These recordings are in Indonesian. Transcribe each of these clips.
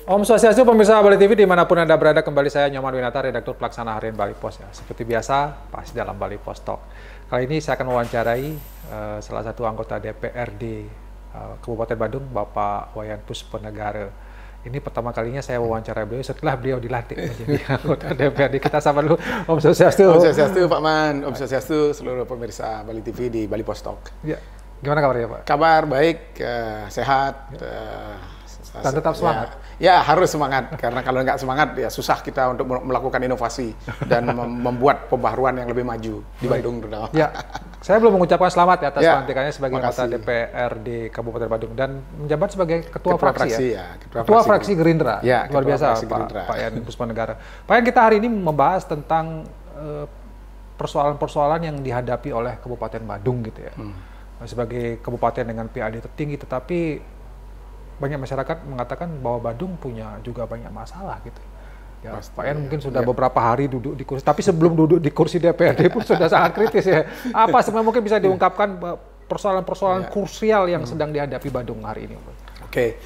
Om Swastiastu, pemirsa Bali TV dimanapun Anda berada, kembali saya Nyoman Winata, Redaktur Pelaksana Harian Bali Pos. Ya. Seperti biasa, pasti dalam Bali Pos Talk. Kali ini saya akan mewawancarai salah satu anggota DPRD Kabupaten Badung, Bapak Wayan Puspanegara. Ini pertama kalinya saya wawancara beliau setelah beliau dilantik menjadi anggota DPRD. Kita sapa dulu, Om Swastiastu. Om Swastiastu, Pak Man. Om Swastiastu, seluruh pemirsa Bali TV di Bali Pos Talk. Ya. Gimana kabarnya, Pak? Kabar baik, sehat. Dan tetap semangat. Ya harus semangat, karena kalau nggak semangat ya susah kita untuk melakukan inovasi dan membuat pembaharuan yang lebih maju di Bandung terutama. Ya, saya belum mengucapkan selamat ya atas pelantikannya sebagai makasih. anggota DPRD Kabupaten Badung dan menjabat sebagai ketua fraksi ya. Ketua fraksi Gerindra. Ya, luar biasa Pak Wayan Puspanegara. Pak Wayan, kita hari ini membahas tentang persoalan-persoalan yang dihadapi oleh Kabupaten Badung gitu ya. Sebagai kabupaten dengan PAD tertinggi, tetapi banyak masyarakat mengatakan bahwa Badung punya juga banyak masalah gitu. Ya, Pak Wayan mungkin sudah beberapa hari duduk di kursi, tapi sebelum duduk di kursi DPRD pun sudah sangat kritis ya. Apa sebenarnya mungkin bisa diungkapkan persoalan-persoalan krusial yang sedang dihadapi Badung hari ini? Oke,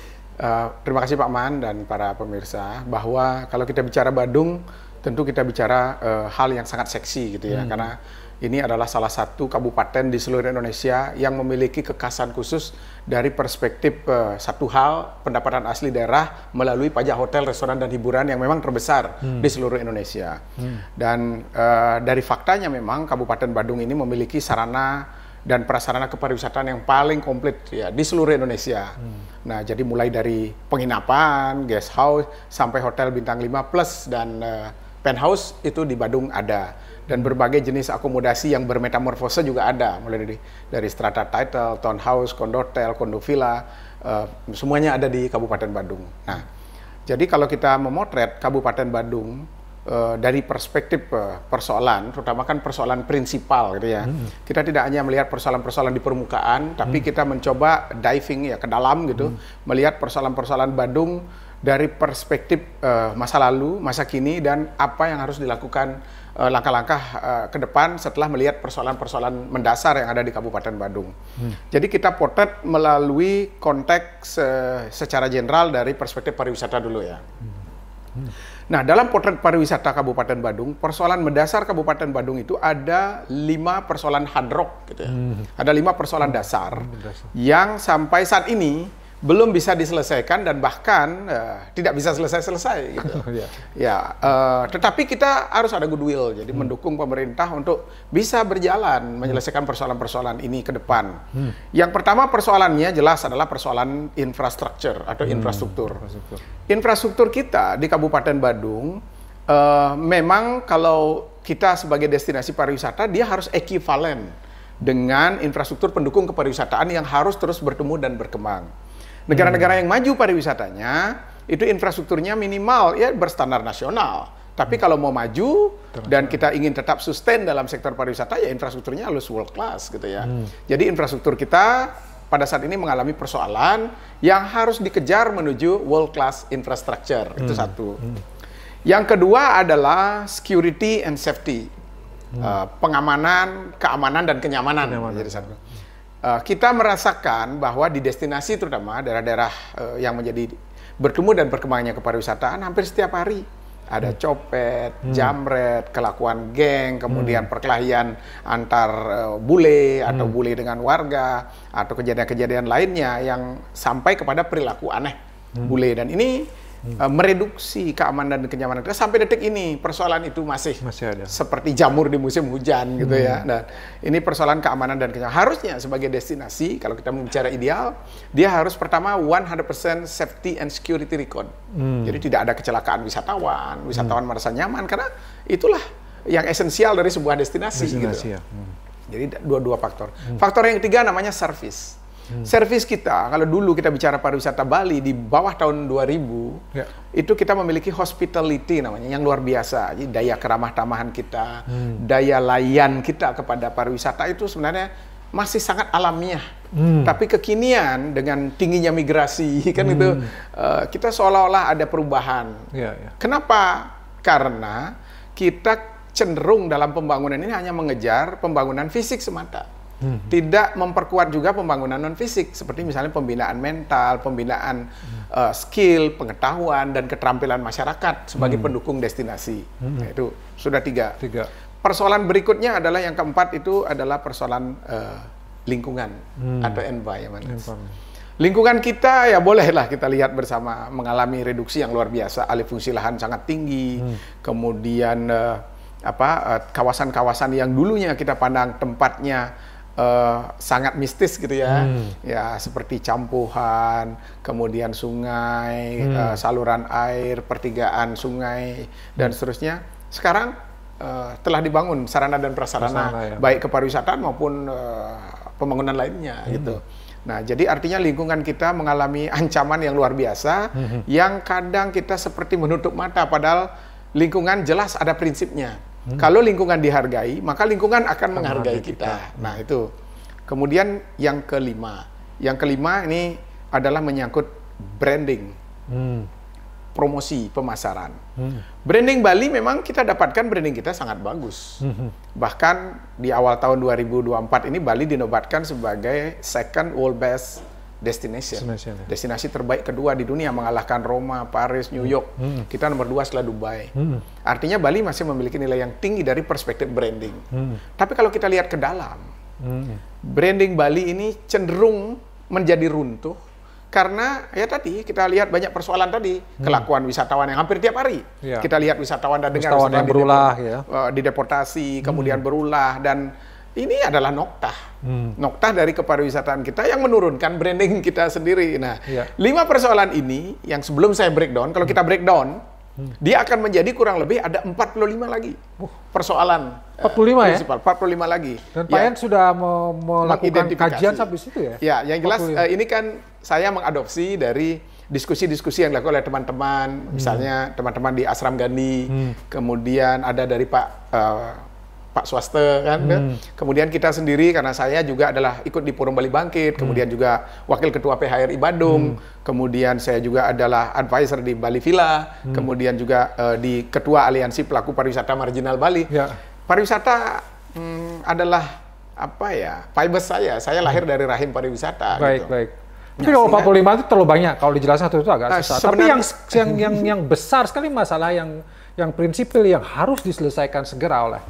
terima kasih Pak Man dan para pemirsa, bahwa kalau kita bicara Badung, tentu kita bicara hal yang sangat seksi gitu ya, karena ini adalah salah satu kabupaten di seluruh Indonesia yang memiliki kekhasan khusus dari perspektif satu hal, pendapatan asli daerah melalui pajak hotel, restoran, dan hiburan yang memang terbesar di seluruh Indonesia. Dan dari faktanya memang Kabupaten Badung ini memiliki sarana dan prasarana kepariwisataan yang paling komplit ya di seluruh Indonesia. Nah, jadi mulai dari penginapan, guest house, sampai hotel bintang 5 plus dan penthouse itu di Badung ada. Dan berbagai jenis akomodasi yang bermetamorfose juga ada, mulai dari strata title, townhouse, kondotel, kondo villa, semuanya ada di Kabupaten Badung. Nah, jadi kalau kita memotret Kabupaten Badung dari perspektif persoalan, terutama kan persoalan prinsipal gitu ya. Kita tidak hanya melihat persoalan-persoalan di permukaan, tapi kita mencoba diving ya ke dalam gitu, melihat persoalan-persoalan Badung dari perspektif masa lalu, masa kini, dan apa yang harus dilakukan langkah-langkah ke depan setelah melihat persoalan-persoalan mendasar yang ada di Kabupaten Badung. Jadi kita potret melalui konteks secara general dari perspektif pariwisata dulu ya. Nah, dalam potret pariwisata Kabupaten Badung, persoalan mendasar Kabupaten Badung itu ada 5 persoalan hardrock gitu ya. Ada 5 persoalan dasar yang sampai saat ini belum bisa diselesaikan dan bahkan tidak bisa selesai-selesai gitu. Tetapi kita harus ada goodwill, jadi mendukung pemerintah untuk bisa berjalan menyelesaikan persoalan-persoalan ini ke depan. Yang pertama persoalannya jelas adalah persoalan infrastruktur atau infrastruktur. Infrastruktur kita di Kabupaten Badung memang kalau kita sebagai destinasi pariwisata, dia harus ekivalen dengan infrastruktur pendukung kepariwisataan yang harus terus bertumbuh dan berkembang. Negara-negara yang maju pariwisatanya, itu infrastrukturnya minimal, ya berstandar nasional. Tapi kalau mau maju dan kita ingin tetap sustain dalam sektor pariwisata, ya infrastrukturnya harus world class gitu ya. Jadi infrastruktur kita pada saat ini mengalami persoalan yang harus dikejar menuju world class infrastructure. Itu satu. Yang kedua adalah security and safety. Pengamanan, keamanan, dan kenyamanan. Jadi satu. Kita merasakan bahwa di destinasi terutama daerah-daerah yang menjadi bertumbuh dan berkembangnya kepariwisataan hampir setiap hari ada copet, jamret, kelakuan geng, kemudian perkelahian antar bule atau bule dengan warga atau kejadian-kejadian lainnya yang sampai kepada perilaku aneh bule, dan ini mereduksi keamanan dan kenyamanan kita sampai detik ini. Persoalan itu masih ada, seperti jamur di musim hujan gitu ya. Dan ini persoalan keamanan dan kenyamanan. Harusnya sebagai destinasi, kalau kita bicara ideal, dia harus pertama 100% safety and security record. Jadi tidak ada kecelakaan wisatawan, wisatawan merasa nyaman, karena itulah yang esensial dari sebuah destinasi gitu. Jadi dua faktor. Faktor yang ketiga namanya service. Servis kita, kalau dulu kita bicara pariwisata Bali di bawah tahun 2000, itu kita memiliki hospitality namanya yang luar biasa. Jadi daya keramah tamahan kita, daya layan kita kepada pariwisata itu sebenarnya masih sangat alamiah. Tapi kekinian dengan tingginya migrasi kan itu kita seolah-olah ada perubahan. Kenapa? Karena kita cenderung dalam pembangunan ini hanya mengejar pembangunan fisik semata. Tidak memperkuat juga pembangunan non-fisik, seperti misalnya pembinaan mental, pembinaan skill, pengetahuan, dan keterampilan masyarakat sebagai pendukung destinasi. Nah, itu sudah tiga. Persoalan berikutnya adalah yang keempat, itu adalah persoalan lingkungan atau environment. Lingkungan kita, ya bolehlah kita lihat bersama, mengalami reduksi yang luar biasa, alih fungsi lahan sangat tinggi, kemudian kawasan-kawasan yang dulunya kita pandang tempatnya sangat mistis gitu ya, ya seperti campuhan, kemudian sungai, saluran air, pertigaan sungai, dan seterusnya. Sekarang telah dibangun sarana dan prasarana, baik kepariwisataan maupun pembangunan lainnya gitu. Nah, jadi artinya lingkungan kita mengalami ancaman yang luar biasa, yang kadang kita seperti menutup mata, padahal lingkungan jelas ada prinsipnya. Kalau lingkungan dihargai, maka lingkungan akan menghargai kita. Nah, itu. Kemudian yang kelima ini adalah menyangkut branding, promosi, pemasaran. Branding Bali memang kita dapatkan branding kita sangat bagus. Bahkan di awal tahun 2024 ini Bali dinobatkan sebagai second world best destination. Destinasi terbaik kedua di dunia, mengalahkan Roma, Paris, New York. Kita nomor 2 setelah Dubai. Artinya Bali masih memiliki nilai yang tinggi dari perspektif branding. Tapi kalau kita lihat ke dalam, branding Bali ini cenderung menjadi runtuh karena ya tadi kita lihat banyak persoalan tadi, kelakuan wisatawan yang hampir tiap hari. Kita lihat wisatawan dan dengar wisatawan yang berulah, dideportasi, kemudian berulah, dan ini adalah noktah dari kepariwisataan kita yang menurunkan branding kita sendiri. Nah, 5 persoalan ini yang sebelum saya breakdown, kalau kita breakdown, dia akan menjadi kurang lebih ada 45 lagi persoalan. 45 prinsipal, 45 lagi. Dan Pak Yan sudah melakukan kajian sampai situ ya? Ya, yang jelas ini kan saya mengadopsi dari diskusi-diskusi yang dilakukan oleh teman-teman, misalnya teman-teman di Asram Gandhi, kemudian ada dari Pak Swaste kan, kemudian kita sendiri, karena saya juga adalah ikut di Forum Bali Bangkit, kemudian juga Wakil Ketua PHRI Badung, kemudian saya juga adalah advisor di Bali Villa, kemudian juga di Ketua Aliansi Pelaku Pariwisata Marginal Bali. Pariwisata adalah fiber saya lahir dari rahim pariwisata. Baik. Nah, Tapi kalau 45 itu terlalu banyak, kalau dijelaskan itu agak susah. Tapi yang besar sekali masalah yang prinsipil yang harus diselesaikan segera oleh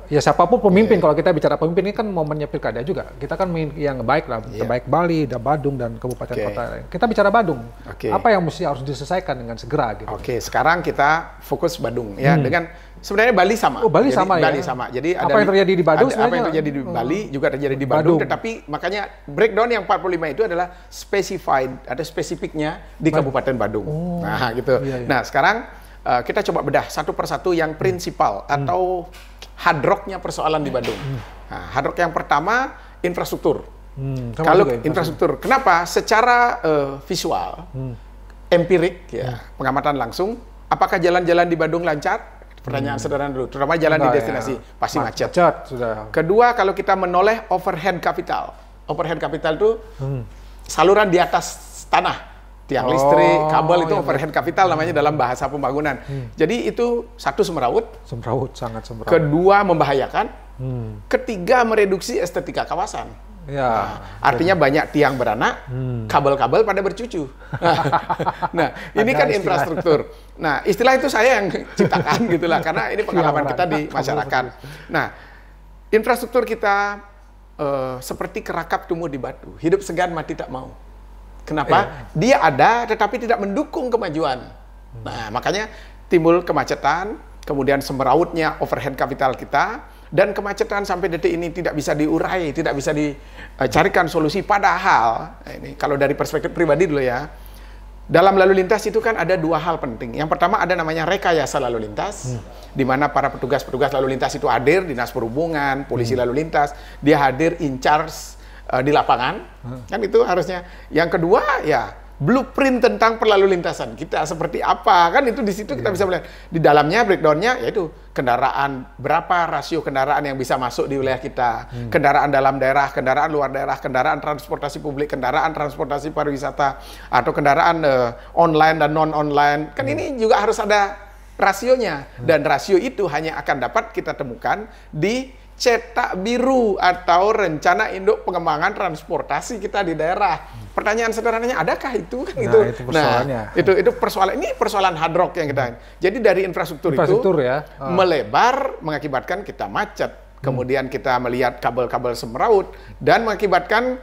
ya siapapun pemimpin. Kalau kita bicara pemimpin ini kan momennya pilkada juga. Kita kan yang baik lah, terbaik Bali, Badung dan kabupaten kota lain. Kita bicara Badung. Apa yang harus diselesaikan dengan segera gitu. Sekarang kita fokus Badung ya, dengan sebenarnya Bali sama. Bali sama. Jadi apa yang terjadi di Badung apa yang terjadi di Bali juga terjadi di Badung, tetapi makanya breakdown yang 45 itu adalah specified, ada spesifiknya di Kabupaten Badung. Nah, gitu. Nah, sekarang kita coba bedah satu persatu yang prinsipal atau hard rock-nya persoalan di Badung. Nah, hard rock yang pertama infrastruktur. Kalau infrastruktur, kenapa? Secara visual, empirik ya, pengamatan langsung, apakah jalan-jalan di Badung lancar? Pertanyaan sederhana dulu, terutama jalan di destinasi pasti macet. Kedua, kalau kita menoleh overhead capital. Overhead capital itu saluran di atas tanah. Tiang listrik, kabel itu overhead capital namanya dalam bahasa pembangunan. Jadi itu satu semeraut. Sangat semeraut. Kedua membahayakan. Ketiga mereduksi estetika kawasan. Artinya banyak tiang beranak, kabel-kabel pada bercucu. Nah, ini kan infrastruktur. Nah, istilah itu saya yang ciptakan gitulah, karena ini pengalaman kita di masyarakat. Nah, infrastruktur kita seperti kerakap tumbuh di batu, hidup segan mati tak mau. Kenapa? Dia ada, tetapi tidak mendukung kemajuan. Nah, makanya timbul kemacetan, kemudian semerautnya overhead capital kita, dan kemacetan sampai detik ini tidak bisa diurai, tidak bisa dicarikan solusi. Padahal, ini kalau dari perspektif pribadi dulu ya, dalam lalu lintas itu kan ada 2 hal penting. Yang pertama ada namanya rekayasa lalu lintas, di mana para petugas-petugas lalu lintas itu hadir, dinas perhubungan, polisi lalu lintas, dia hadir in charge di lapangan, kan itu harusnya. Yang kedua ya blueprint tentang perlalu lintasan kita seperti apa, kan itu di situ kita bisa melihat di dalamnya breakdownnya, yaitu kendaraan, berapa rasio kendaraan yang bisa masuk di wilayah kita, kendaraan dalam daerah, kendaraan luar daerah, kendaraan transportasi publik, kendaraan transportasi pariwisata, atau kendaraan online dan non online, kan ini juga harus ada rasionya. Dan rasio itu hanya akan dapat kita temukan di cetak biru atau rencana induk pengembangan transportasi kita di daerah. Pertanyaan sederhananya, adakah itu kan itu? Itu persoalannya. Itu persoalan, ini persoalan hard rock yang kita. Jadi dari infrastruktur itu ya. melebar mengakibatkan kita macet. Kemudian kita melihat kabel-kabel semeraut dan mengakibatkan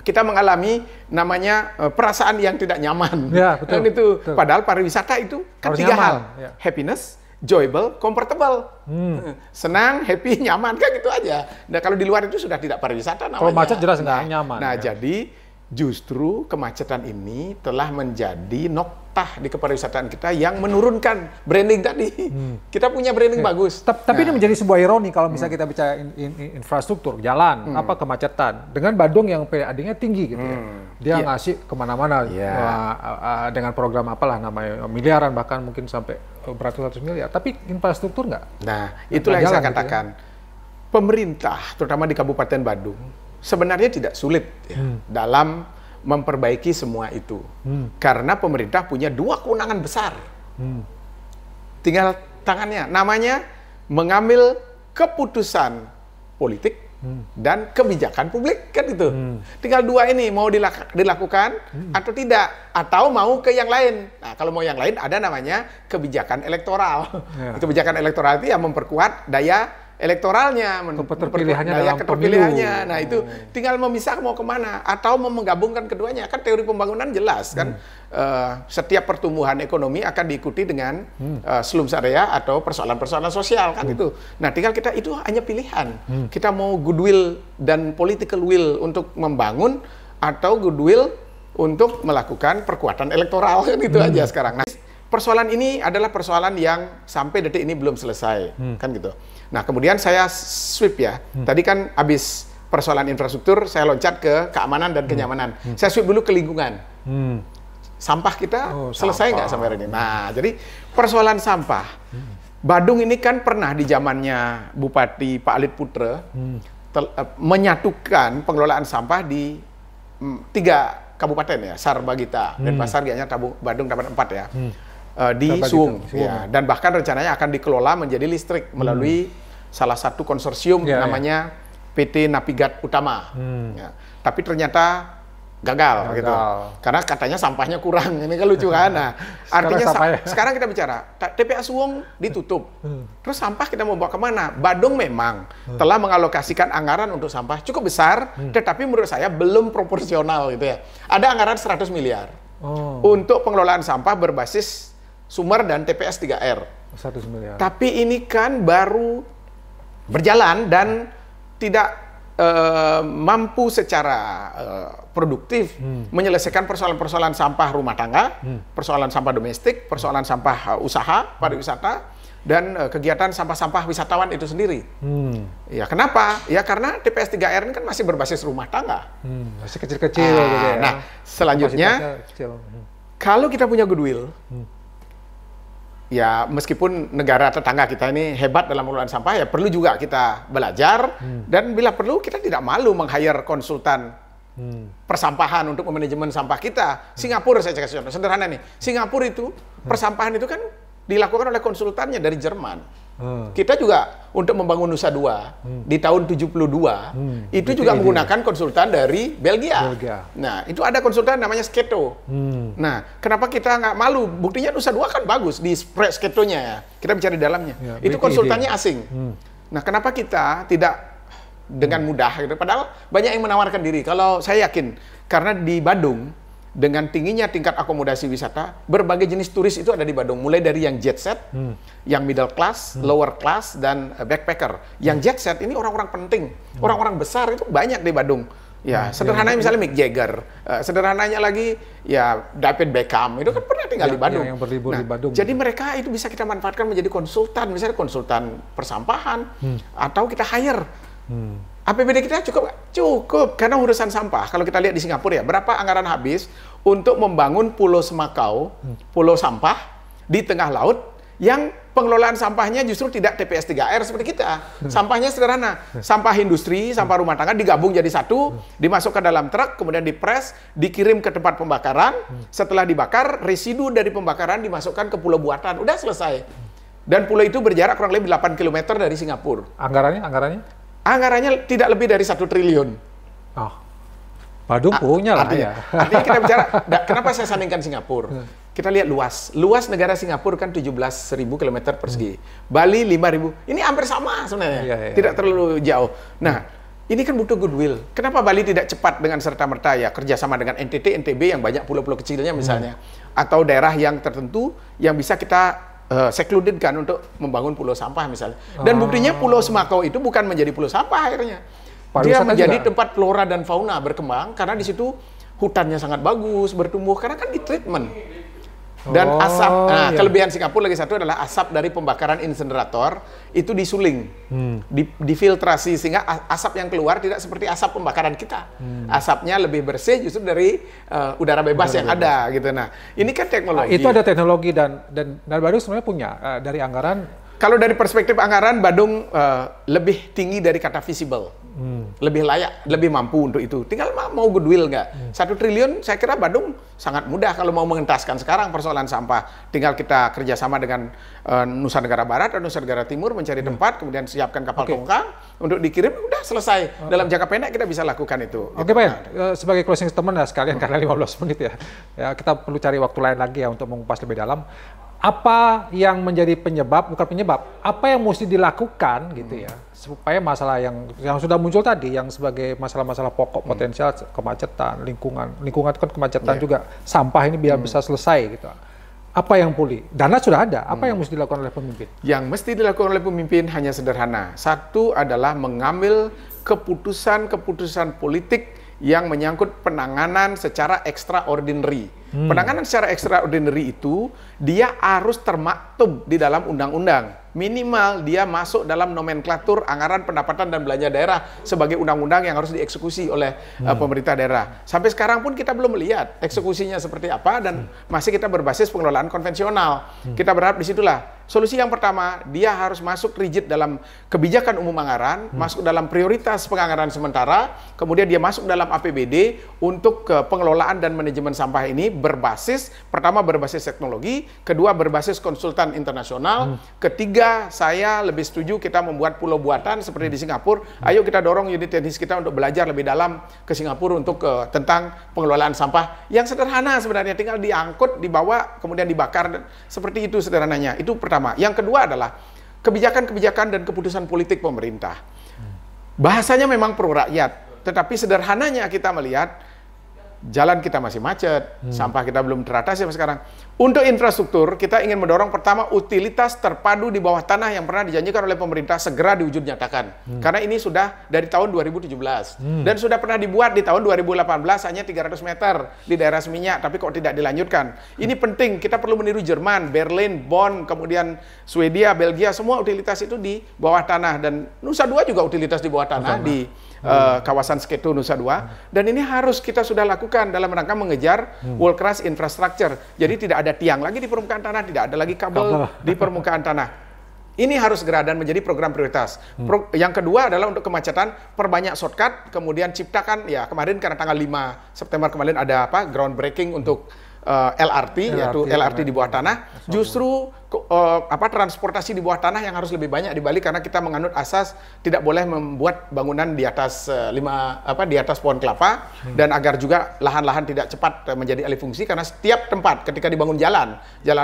kita mengalami namanya perasaan yang tidak nyaman. Ya, betul, dan itu betul. Padahal pariwisata itu kan harus 3 hal. Ya. Happiness, enjoyable, comfortable. Senang, happy, nyaman, kan gitu aja. Nah, kalau di luar itu sudah tidak pariwisata namanya. Kalau macet jelas nggak nyaman. Nah, ya. jadi justru kemacetan ini telah menjadi noktah di kepariwisataan kita yang menurunkan branding tadi. Kita punya branding bagus. Tapi ini menjadi sebuah ironi kalau misalnya kita bicara infrastruktur, jalan, kemacetan. Dengan Badung yang PAD-nya tinggi gitu ya. Dia ngasih kemana-mana dengan program apalah namanya, miliaran bahkan mungkin sampai beratus-ratus miliar. Tapi infrastruktur nggak? Nah, itulah yang saya katakan. Gitu ya. Pemerintah, terutama di Kabupaten Badung, sebenarnya tidak sulit dalam memperbaiki semua itu. Karena pemerintah punya 2 kewenangan besar. Tinggal tangannya. Namanya mengambil keputusan politik dan kebijakan publik. Kan itu. Tinggal 2 ini, mau dilakukan atau tidak. Atau mau ke yang lain. Nah, kalau mau yang lain ada namanya kebijakan elektoral. Kebijakan elektoral itu yang memperkuat daya elektoralnya, keterpilihannya. Nah, itu tinggal memisah mau kemana atau mau menggabungkan keduanya. Kan teori pembangunan jelas kan. Setiap pertumbuhan ekonomi akan diikuti dengan slum area atau persoalan-persoalan sosial kan itu. Nah, tinggal kita itu hanya pilihan. Kita mau goodwill dan political will untuk membangun atau goodwill untuk melakukan perkuatan elektoral kan itu aja sekarang. Nah, persoalan ini adalah persoalan yang sampai detik ini belum selesai, kan gitu. Nah, kemudian saya sweep ya. Tadi kan habis persoalan infrastruktur, saya loncat ke keamanan dan kenyamanan. Saya sweep dulu ke lingkungan. Sampah kita selesai nggak sampai hari ini? Nah, jadi persoalan sampah. Badung ini kan pernah di zamannya Bupati Pak Alit Putra menyatukan pengelolaan sampah di 3 kabupaten ya, Sarbagita, Denpasar, Gianyar, Badung dapat 4 ya. Di Suwung, ya. Dan bahkan rencananya akan dikelola menjadi listrik melalui salah satu konsorsium namanya PT Napigat Utama. Ya. Tapi ternyata gagal gitu. Karena katanya sampahnya kurang. Ini kan lucu kan. Nah, artinya sekarang kita bicara TPA Suwung ditutup. Terus sampah kita mau bawa kemana? Badung memang telah mengalokasikan anggaran untuk sampah cukup besar, tetapi menurut saya belum proporsional gitu ya. Ada anggaran 100 miliar untuk pengelolaan sampah berbasis sumber dan TPS 3R. 100 miliar. Tapi ini kan baru berjalan dan tidak mampu secara produktif menyelesaikan persoalan-persoalan sampah rumah tangga, persoalan sampah domestik, persoalan sampah usaha, pariwisata, dan kegiatan sampah-sampah wisatawan itu sendiri. Ya, kenapa? Ya karena TPS 3R ini kan masih berbasis rumah tangga. Masih kecil-kecil gitu ya. Nah, selanjutnya, kalau kita punya goodwill, ya meskipun negara tetangga kita ini hebat dalam pengelolaan sampah, ya perlu juga kita belajar dan bila perlu kita tidak malu meng-hire konsultan persampahan untuk manajemen sampah kita. Singapura saya kasih contoh sederhana nih. Singapura itu persampahan itu kan dilakukan oleh konsultannya dari Jerman. Kita juga untuk membangun Nusa Dua di tahun 72 itu juga menggunakan konsultan dari Belgia. Nah, itu ada konsultan namanya Sketo. Nah, kenapa kita nggak malu? Buktinya Nusa Dua kan bagus di spread Sketonya ya. Kita bicara di dalamnya. Ya, itu konsultannya asing. Nah, kenapa kita tidak dengan mudah gitu? Padahal banyak yang menawarkan diri. Kalau saya yakin karena di Badung dengan tingginya tingkat akomodasi wisata, berbagai jenis turis itu ada di Badung. Mulai dari yang jet set, yang middle class, lower class, dan backpacker. Yang jet set ini orang-orang penting, orang-orang besar itu banyak di Badung. Ya, sederhananya misalnya Mick Jagger, sederhananya lagi ya David Beckham, itu kan pernah tinggal di Badung. Yang berlibur di Badung. Jadi mereka itu bisa kita manfaatkan menjadi konsultan, misalnya konsultan persampahan, atau kita hire. APBD kita cukup? Cukup, karena urusan sampah. Kalau kita lihat di Singapura ya, berapa anggaran habis untuk membangun pulau Semakau, pulau sampah di tengah laut yang pengelolaan sampahnya justru tidak TPS 3R seperti kita. Sampahnya sederhana. Sampah industri, sampah rumah tangga digabung jadi satu, dimasukkan dalam truk, kemudian dipres, dikirim ke tempat pembakaran. Setelah dibakar, residu dari pembakaran dimasukkan ke pulau buatan. Udah selesai. Dan pulau itu berjarak kurang lebih 8 km dari Singapura. Anggarannya? Anggarannya tidak lebih dari 1 triliun. Oh. Badung punya lah ya. Artinya kita bicara, kenapa saya sandingkan Singapura? Kita lihat luas. Luas negara Singapura kan 17.000 km persegi. Bali 5.000. Ini hampir sama sebenarnya. Tidak terlalu jauh. Nah, ini kan butuh goodwill. Kenapa Bali tidak cepat dengan serta-merta ya kerjasama dengan NTT, NTB yang banyak pulau-pulau kecilnya misalnya. Atau daerah yang tertentu yang bisa kita secluded kan untuk membangun pulau sampah misalnya. Dan buktinya Pulau Semakau itu bukan menjadi pulau sampah akhirnya. Dia menjadi tempat flora dan fauna berkembang karena di situ hutannya sangat bagus, bertumbuh karena kan di treatment. Dan asap, kelebihan Singapura lagi satu adalah asap dari pembakaran insenerator itu disuling, difiltrasi sehingga asap yang keluar tidak seperti asap pembakaran kita. Asapnya lebih bersih justru dari udara bebas yang ada gitu. Nah, ini kan teknologi. Itu ada teknologi dan Badung sebenarnya punya dari anggaran. Kalau dari perspektif anggaran, Badung lebih tinggi dari kata visible. Lebih layak, lebih mampu untuk itu. Tinggal mau goodwill nggak? 1 triliun, saya kira Badung sangat mudah kalau mau mengentaskan sekarang persoalan sampah. Tinggal kita kerjasama dengan Nusa Tenggara Barat dan Nusa Tenggara Timur mencari tempat, kemudian siapkan kapal tongkang untuk dikirim, udah selesai. Dalam jangka pendek kita bisa lakukan itu. Oke, Pak. Sebagai closing statement ya sekalian karena 15 menit ya. Kita perlu cari waktu lain lagi ya untuk mengupas lebih dalam. Apa yang menjadi penyebab, bukan penyebab, apa yang mesti dilakukan gitu ya, supaya masalah yang sudah muncul tadi, yang sebagai masalah-masalah pokok potensial kemacetan, lingkungan itu kan kemacetan juga, sampah ini biar bisa selesai gitu. Apa yang pulih? Dana sudah ada, apa yang mesti dilakukan oleh pemimpin? Yang mesti dilakukan oleh pemimpin hanya sederhana. Satu adalah mengambil keputusan-keputusan politik yang menyangkut penanganan secara extraordinary. Penanganan secara extraordinary itu dia harus termaktub di dalam undang-undang. Minimal dia masuk dalam nomenklatur anggaran pendapatan dan belanja daerah sebagai undang-undang yang harus dieksekusi oleh pemerintah daerah. Sampai sekarang pun kita belum melihat eksekusinya seperti apa dan masih kita berbasis pengelolaan konvensional. Kita berharap disitulah solusi yang pertama, dia harus masuk rigid dalam kebijakan umum anggaran, masuk dalam prioritas penganggaran sementara, kemudian dia masuk dalam APBD untuk pengelolaan dan manajemen sampah ini berbasis, pertama berbasis teknologi, kedua berbasis konsultan internasional, ketiga saya lebih setuju kita membuat pulau buatan seperti di Singapura. Ayo kita dorong unit teknis kita untuk belajar lebih dalam ke Singapura untuk tentang pengelolaan sampah yang sederhana sebenarnya, tinggal diangkut, dibawa, kemudian dibakar, seperti itu sederhananya. Itu pertama. Yang kedua adalah kebijakan-kebijakan dan keputusan politik pemerintah. Bahasanya memang pro rakyat, tetapi sederhananya kita melihat jalan kita masih macet, sampah kita belum teratasi sampai sekarang. Untuk infrastruktur, kita ingin mendorong pertama utilitas terpadu di bawah tanah yang pernah dijanjikan oleh pemerintah segera diwujud nyatakan. Karena ini sudah dari tahun 2017 dan sudah pernah dibuat di tahun 2018 hanya 300 meter di daerah Seminyak, tapi kok tidak dilanjutkan. Ini penting, kita perlu meniru Jerman, Berlin, Bonn, kemudian Swedia, Belgia, semua utilitas itu di bawah tanah, dan Nusa Dua juga utilitas di bawah tanah di kawasan Sketo Nusa Dua, dan ini harus kita sudah lakukan dalam rangka mengejar world class infrastructure. Jadi tidak ada tiang lagi di permukaan tanah, tidak ada lagi kabel di permukaan tanah. Ini harus segera dan menjadi program prioritas. Yang kedua adalah untuk kemacetan, perbanyak shortcut, kemudian ciptakan, ya kemarin karena tanggal 5 September kemarin ada groundbreaking untuk LRT, yaitu LRT di bawah tanah. Justru transportasi di bawah tanah yang harus lebih banyak di Bali, karena kita menganut asas tidak boleh membuat bangunan di atas di atas pohon kelapa, dan agar juga lahan-lahan tidak cepat menjadi alih fungsi, karena setiap tempat ketika dibangun jalan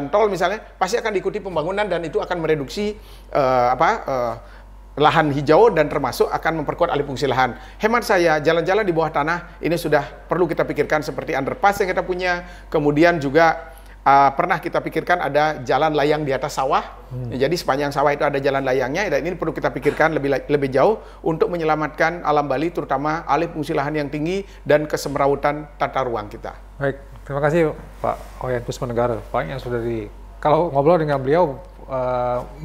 tol misalnya pasti akan diikuti pembangunan, dan itu akan mereduksi lahan hijau dan termasuk akan memperkuat alih fungsi lahan. Hemat saya, jalan-jalan di bawah tanah ini sudah perlu kita pikirkan seperti underpass yang kita punya, kemudian juga pernah kita pikirkan ada jalan layang di atas sawah. Jadi sepanjang sawah itu ada jalan layangnya, dan ini perlu kita pikirkan lebih jauh untuk menyelamatkan alam Bali, terutama alih fungsi lahan yang tinggi dan kesemrawutan tata ruang kita. Baik, terima kasih Pak Oyan Kusmanegara, Pak, yang sudah kalau ngobrol dengan beliau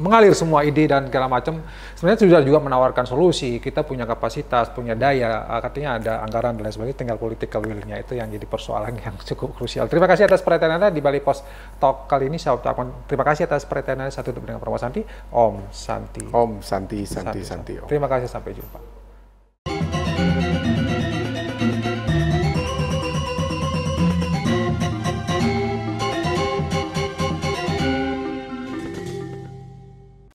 mengalir semua ide dan segala macam. Sebenarnya sudah juga menawarkan solusi. Kita punya kapasitas, punya daya, katanya ada anggaran dan lain sebagainya. Tinggal political will-nya itu yang jadi persoalan yang cukup krusial. Terima kasih atas perhatian Anda di Bali Post Talk kali ini. Saya ucapkan terima kasih atas perhatian Anda. Saya tutup dengan Pramono Santi. Om Santi. Om Santi, Santi, Santi. Om. Terima kasih, sampai jumpa.